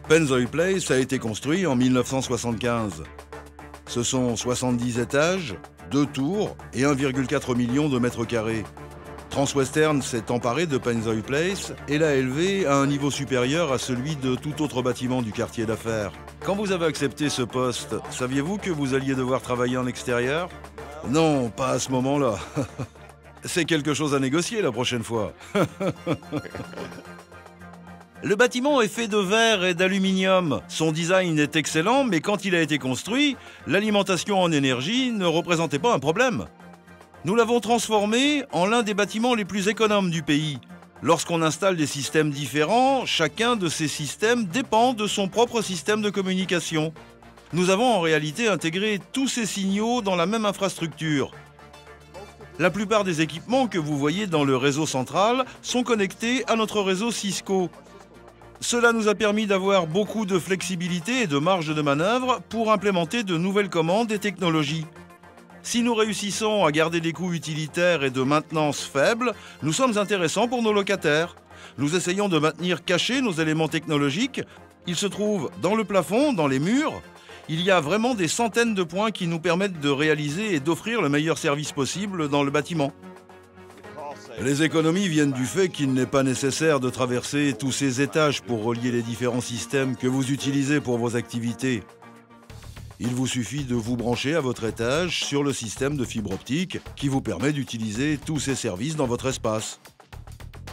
Pennzoil Place a été construit en 1975. Ce sont 70 étages, 2 tours et 1,4 million de mètres carrés. Transwestern s'est emparé de Pennzoil Place et l'a élevé à un niveau supérieur à celui de tout autre bâtiment du quartier d'affaires. Quand vous avez accepté ce poste, saviez-vous que vous alliez devoir travailler en extérieur? Non, pas à ce moment-là. C'est quelque chose à négocier la prochaine fois. Le bâtiment est fait de verre et d'aluminium. Son design est excellent, mais quand il a été construit, l'alimentation en énergie ne représentait pas un problème. Nous l'avons transformé en l'un des bâtiments les plus économes du pays. Lorsqu'on installe des systèmes différents, chacun de ces systèmes dépend de son propre système de communication. Nous avons en réalité intégré tous ces signaux dans la même infrastructure. La plupart des équipements que vous voyez dans le réseau central sont connectés à notre réseau Cisco. Cela nous a permis d'avoir beaucoup de flexibilité et de marge de manœuvre pour implémenter de nouvelles commandes et technologies. Si nous réussissons à garder des coûts utilitaires et de maintenance faibles, nous sommes intéressants pour nos locataires. Nous essayons de maintenir cachés nos éléments technologiques. Ils se trouvent dans le plafond, dans les murs. Il y a vraiment des centaines de points qui nous permettent de réaliser et d'offrir le meilleur service possible dans le bâtiment. Les économies viennent du fait qu'il n'est pas nécessaire de traverser tous ces étages pour relier les différents systèmes que vous utilisez pour vos activités. Il vous suffit de vous brancher à votre étage sur le système de fibre optique qui vous permet d'utiliser tous ces services dans votre espace.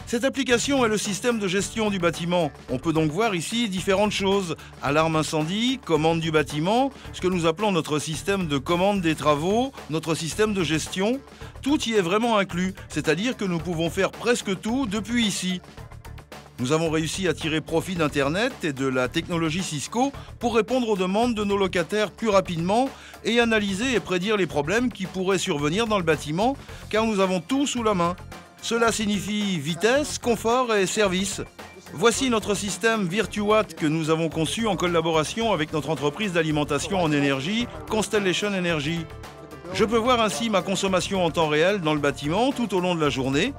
Cette application est le système de gestion du bâtiment. On peut donc voir ici différentes choses. Alarme incendie, commande du bâtiment, ce que nous appelons notre système de commande des travaux, notre système de gestion. Tout y est vraiment inclus, c'est-à-dire que nous pouvons faire presque tout depuis ici. Nous avons réussi à tirer profit d'Internet et de la technologie Cisco pour répondre aux demandes de nos locataires plus rapidement et analyser et prédire les problèmes qui pourraient survenir dans le bâtiment, car nous avons tout sous la main. Cela signifie vitesse, confort et service. Voici notre système VirtuWatt que nous avons conçu en collaboration avec notre entreprise d'alimentation en énergie, Constellation Energy. Je peux voir ainsi ma consommation en temps réel dans le bâtiment tout au long de la journée.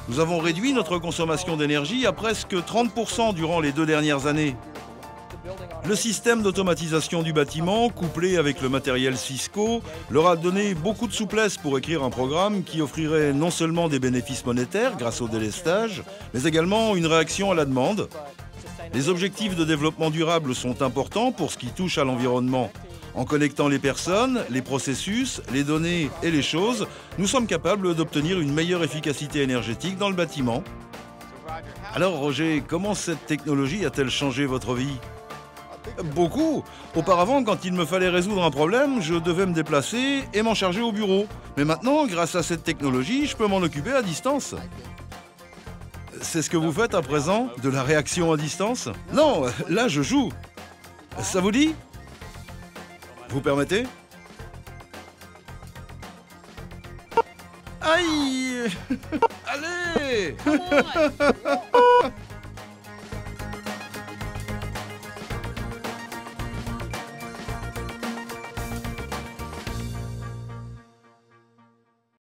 Nous avons réduit notre consommation d'énergie à presque 30% durant les 2 dernières années. Le système d'automatisation du bâtiment, couplé avec le matériel Cisco, leur a donné beaucoup de souplesse pour écrire un programme qui offrirait non seulement des bénéfices monétaires grâce au délestage, mais également une réaction à la demande. Les objectifs de développement durable sont importants pour ce qui touche à l'environnement. En connectant les personnes, les processus, les données et les choses, nous sommes capables d'obtenir une meilleure efficacité énergétique dans le bâtiment. Alors Roger, comment cette technologie a-t-elle changé votre vie? Beaucoup. Auparavant, quand il me fallait résoudre un problème, je devais me déplacer et m'en charger au bureau. Mais maintenant, grâce à cette technologie, je peux m'en occuper à distance. C'est ce que vous faites à présent, de la réaction à distance? Non, là je joue. Ça vous dit? Vous permettez? Aïe! Allez!